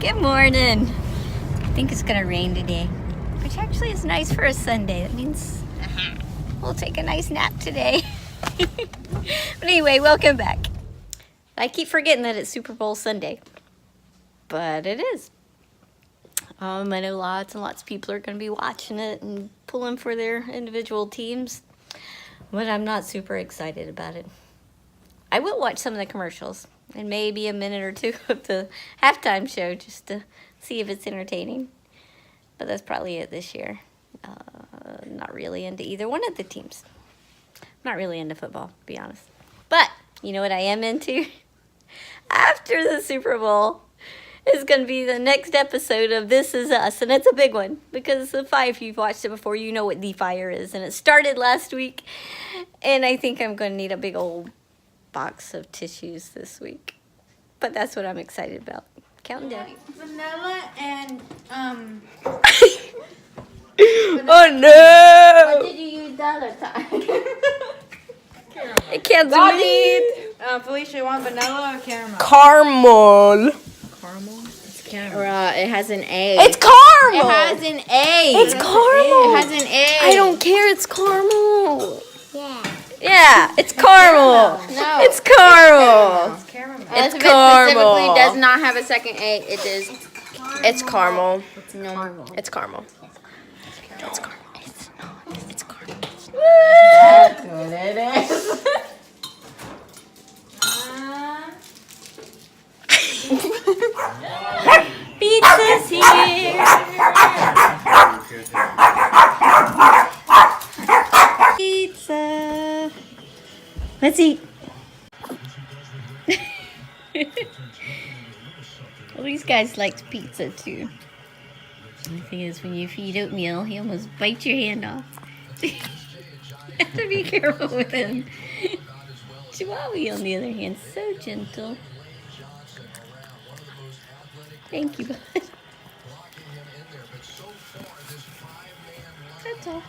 Good morning. I think it's gonna rain today, which actually is nice for a Sunday. That means we'll take a nice nap today. But anyway, welcome back. I keep forgetting that it's Super Bowl Sunday, but it is. I know lots and lots of people are going to be watching it and pulling for their individual teams, but I'm not super excited about it. I will watch some of the commercials and maybe a minute or two of the halftime show just to see if it's entertaining, but that's probably it this year. Not really into either one of the teams. Not really into football, to be honest. But you know what I am into? After the Super Bowl is going to be the next episode of This Is Us. And it's a big one because if you've watched it before, you know what The Fire is. And it started last week. And I think I'm going to need a big old box of tissues this week. But that's what I'm excited about. Counting down. Vanilla and, Oh no! What did you use the other time? I can't delete. Felicia, you want vanilla or caramel? Caramel. Caramel? It's caramel. It has an A. It's caramel. It has an A. It's caramel. It has an A. I don't care. It's caramel. Yeah, it's caramel. No. It's caramel. It's caramel. It's Elizabeth caramel. specifically does not have a second A. It is. It's caramel. No. It's caramel. It's caramel. It's not. It's caramel. That's what it is. Pizza's here. Pizza. Let's eat. Well, these guys like pizza too. The thing is, when you feed oatmeal, he almost bites your hand off. You have to be careful with him. Chihuahua, on the other hand, so gentle. Thank you, bud. That's all.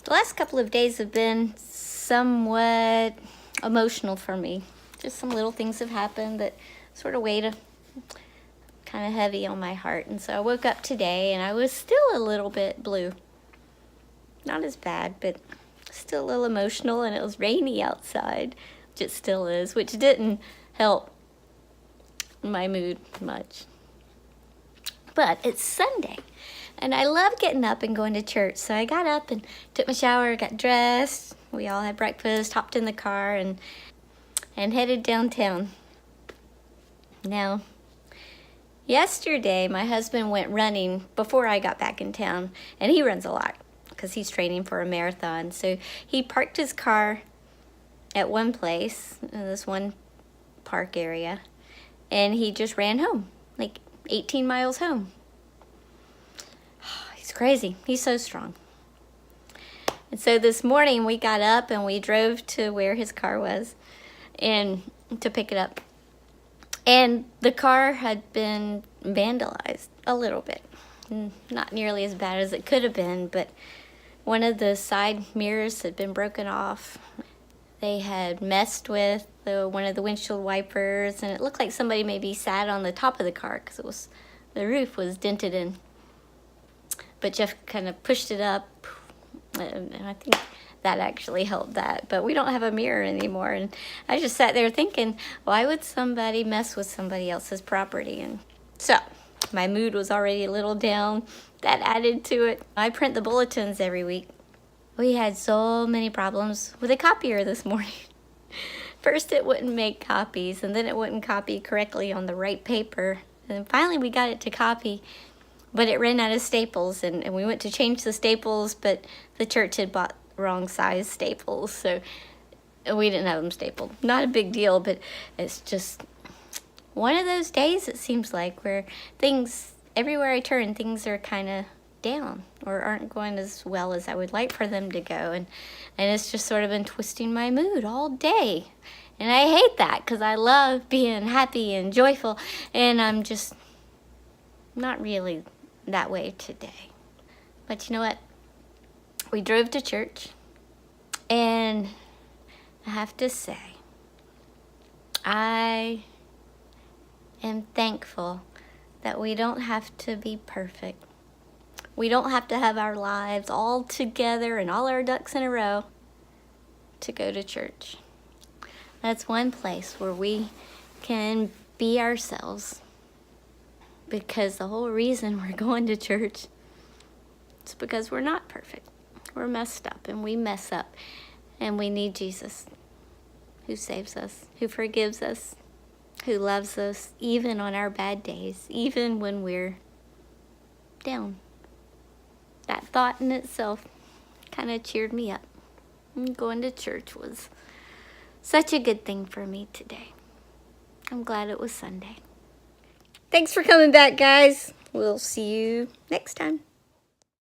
The last couple of days have been somewhat emotional for me. Just some little things have happened that sort of weighed kind of heavy on my heart. And so I woke up today and I was still a little bit blue. Not as bad, but still a little emotional, and it was rainy outside, which it still is, which didn't help my mood much. But it's Sunday. And I love getting up and going to church. So I got up and took my shower, got dressed. We all had breakfast, hopped in the car, and headed downtown. Now, yesterday my husband went running before I got back in town. And he runs a lot because he's training for a marathon. So he parked his car at one place, in this one park area. And he just ran home, like 18 miles home. Crazy. He's so strong. And so this morning we got up and we drove to where his car was and to pick it up. And the car had been vandalized a little bit. Not nearly as bad as it could have been, but one of the side mirrors had been broken off. They had messed with one of the windshield wipers, and it looked like somebody maybe sat on the top of the car because the roof was dented in. But Jeff kind of pushed it up, and I think that actually helped that. But we don't have a mirror anymore, and I just sat there thinking, why would somebody mess with somebody else's property? And so my mood was already a little down. That added to it. I print the bulletins every week. We had so many problems with a copier this morning. First it wouldn't make copies, and then it wouldn't copy correctly on the right paper. And finally we got it to copy, but it ran out of staples, and we went to change the staples, but the church had bought wrong size staples, so we didn't have them stapled. Not a big deal, but it's just one of those days, it seems like, where things, everywhere I turn, things are kind of down or aren't going as well as I would like for them to go. And it's just sort of been twisting my mood all day. And I hate that because I love being happy and joyful. And I'm just not really that way today. But you know what? We drove to church. And I have to say, I am thankful that we don't have to be perfect. We don't have to have our lives all together and all our ducks in a row to go to church. That's one place where we can be ourselves, because the whole reason we're going to church is because we're not perfect. We're messed up and we mess up, and we need Jesus, who saves us, who forgives us, who loves us even on our bad days, even when we're down. That thought in itself kind of cheered me up. And going to church was such a good thing for me today. I'm glad it was Sunday. Thanks for coming back, guys. We'll see you next time.